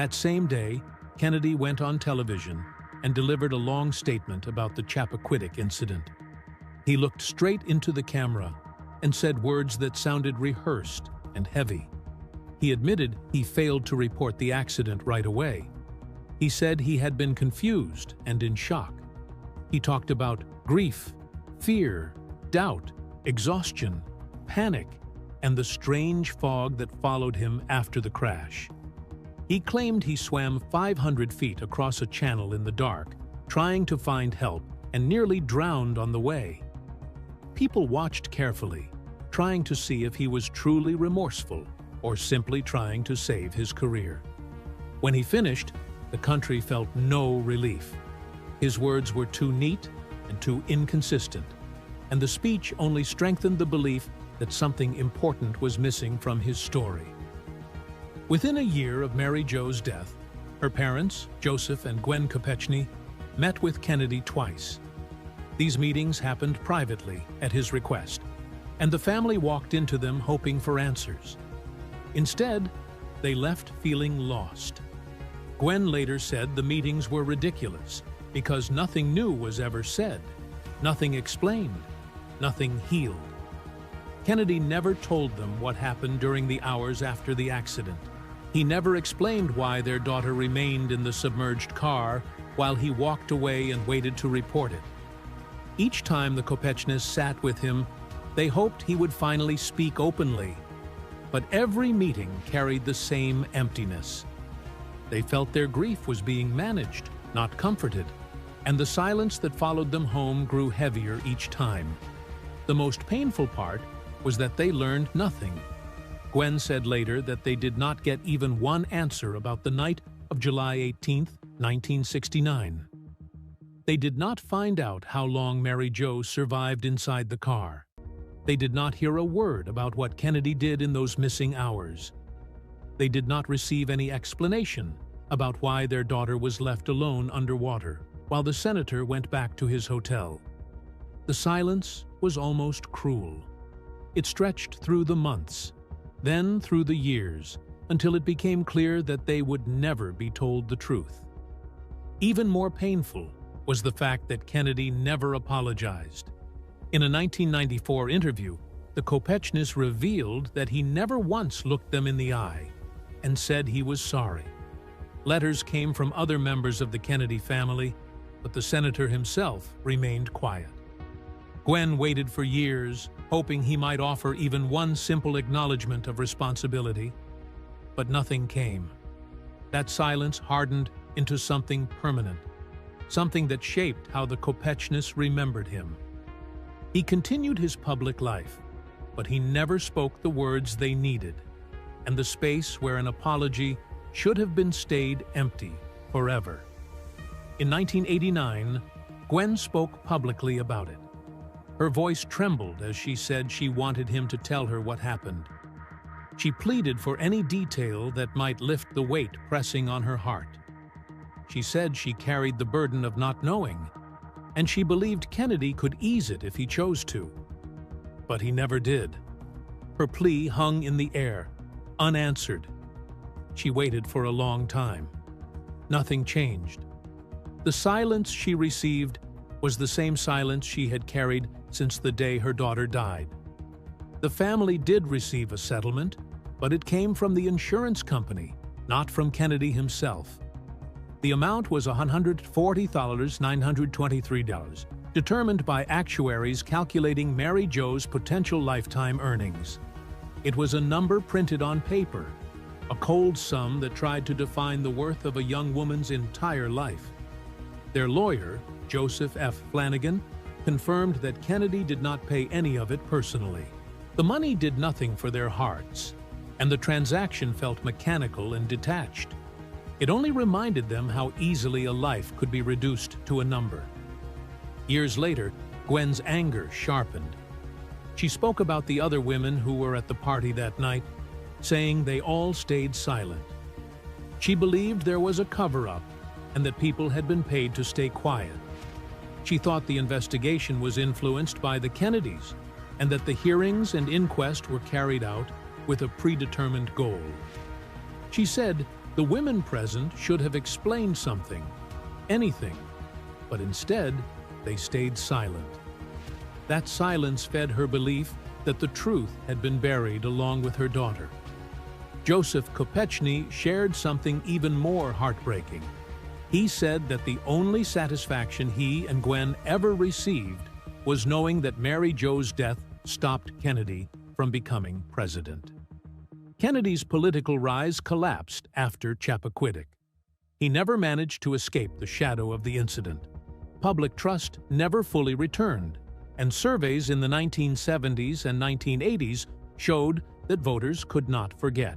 That same day, Kennedy went on television and delivered a long statement about the Chappaquiddick incident. He looked straight into the camera and said words that sounded rehearsed and heavy. He admitted he failed to report the accident right away. He said he had been confused and in shock. He talked about grief, fear, doubt, exhaustion, panic, and the strange fog that followed him after the crash. He claimed he swam 500 feet across a channel in the dark, trying to find help, and nearly drowned on the way. People watched carefully, trying to see if he was truly remorseful or simply trying to save his career. When he finished, the country felt no relief. His words were too neat and too inconsistent, and the speech only strengthened the belief that something important was missing from his story. Within a year of Mary Jo's death, her parents, Joseph and Gwen Kopechne, met with Kennedy twice. These meetings happened privately at his request, and the family walked into them hoping for answers. Instead, they left feeling lost. Gwen later said the meetings were ridiculous because nothing new was ever said, nothing explained, nothing healed. Kennedy never told them what happened during the hours after the accident. He never explained why their daughter remained in the submerged car while he walked away and waited to report it. Each time the Kopechnes sat with him, they hoped he would finally speak openly. But every meeting carried the same emptiness. They felt their grief was being managed, not comforted, and the silence that followed them home grew heavier each time. The most painful part was that they learned nothing. Gwen said later that they did not get even one answer about the night of July 18, 1969. They did not find out how long Mary Jo survived inside the car. They did not hear a word about what Kennedy did in those missing hours. They did not receive any explanation about why their daughter was left alone underwater while the senator went back to his hotel. The silence was almost cruel. It stretched through the months, then through the years, until it became clear that they would never be told the truth. Even more painful was the fact that Kennedy never apologized. In a 1994 interview, the Kopechnes revealed that he never once looked them in the eye and said he was sorry. Letters came from other members of the Kennedy family, but the senator himself remained quiet. Gwen waited for years, hoping he might offer even one simple acknowledgement of responsibility, but nothing came. That silence hardened into something permanent, something that shaped how the Kopechnes remembered him. He continued his public life, but he never spoke the words they needed, and the space where an apology should have been stayed empty forever. In 1989, Gwen spoke publicly about it. Her voice trembled as she said she wanted him to tell her what happened. She pleaded for any detail that might lift the weight pressing on her heart. She said she carried the burden of not knowing, and she believed Kennedy could ease it if he chose to. But he never did. Her plea hung in the air, unanswered. She waited for a long time. Nothing changed. The silence she received was the same silence she had carried since the day her daughter died. The family did receive a settlement, but it came from the insurance company, not from Kennedy himself. The amount was $140,923, determined by actuaries calculating Mary Jo's potential lifetime earnings. It was a number printed on paper, a cold sum that tried to define the worth of a young woman's entire life. Their lawyer, Joseph F. Flanagan, confirmed that Kennedy did not pay any of it personally. The money did nothing for their hearts, and the transaction felt mechanical and detached. It only reminded them how easily a life could be reduced to a number. Years later, Gwen's anger sharpened. She spoke about the other women who were at the party that night, saying they all stayed silent. She believed there was a cover-up and that people had been paid to stay quiet. She thought the investigation was influenced by the Kennedys and that the hearings and inquest were carried out with a predetermined goal. She said The women present should have explained something, anything, but instead they stayed silent. That silence fed her belief that the truth had been buried along with her daughter. Joseph Kopechny shared something even more heartbreaking. He said that the only satisfaction he and Gwen ever received was knowing that Mary Jo's death stopped Kennedy from becoming president. Kennedy's political rise collapsed after Chappaquiddick. He never managed to escape the shadow of the incident. Public trust never fully returned, and surveys in the 1970s and 1980s showed that voters could not forget.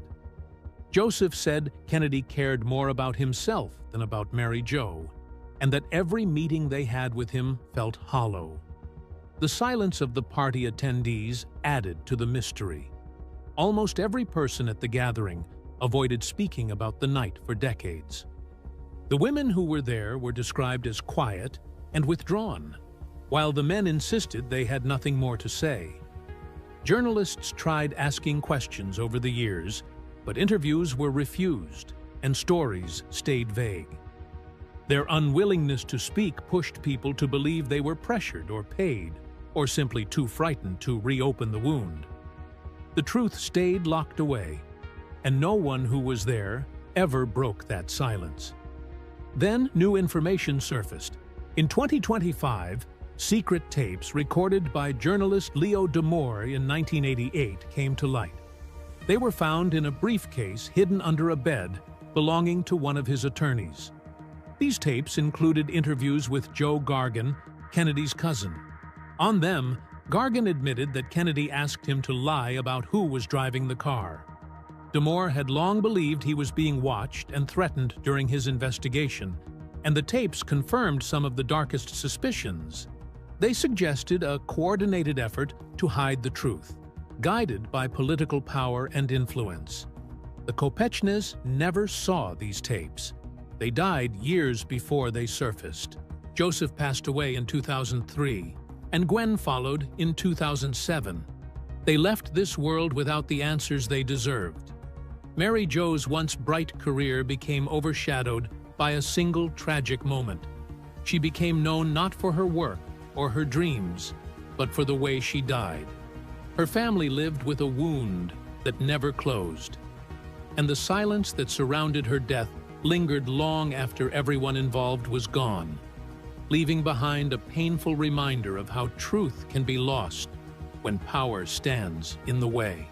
Joseph said Kennedy cared more about himself than about Mary Jo, and that every meeting they had with him felt hollow. The silence of the party attendees added to the mystery. Almost every person at the gathering avoided speaking about the night for decades. The women who were there were described as quiet and withdrawn, while the men insisted they had nothing more to say. Journalists tried asking questions over the years, but interviews were refused and stories stayed vague. Their unwillingness to speak pushed people to believe they were pressured or paid, or simply too frightened to reopen the wound. The truth stayed locked away, and no one who was there ever broke that silence. Then new information surfaced. In 2025, secret tapes recorded by journalist Leo Damour in 1988 came to light. They were found in a briefcase hidden under a bed belonging to one of his attorneys. These tapes included interviews with Joe Gargan, Kennedy's cousin. On them, Gargan admitted that Kennedy asked him to lie about who was driving the car. Damour had long believed he was being watched and threatened during his investigation, and the tapes confirmed some of the darkest suspicions. They suggested a coordinated effort to hide the truth, guided by political power and influence. The Kopechnys never saw these tapes. They died years before they surfaced. Joseph passed away in 2003, and Gwen followed in 2007. They left this world without the answers they deserved. Mary Jo's once bright career became overshadowed by a single tragic moment. She became known not for her work or her dreams, but for the way she died. Her family lived with a wound that never closed, and the silence that surrounded her death lingered long after everyone involved was gone, leaving behind a painful reminder of how truth can be lost when power stands in the way.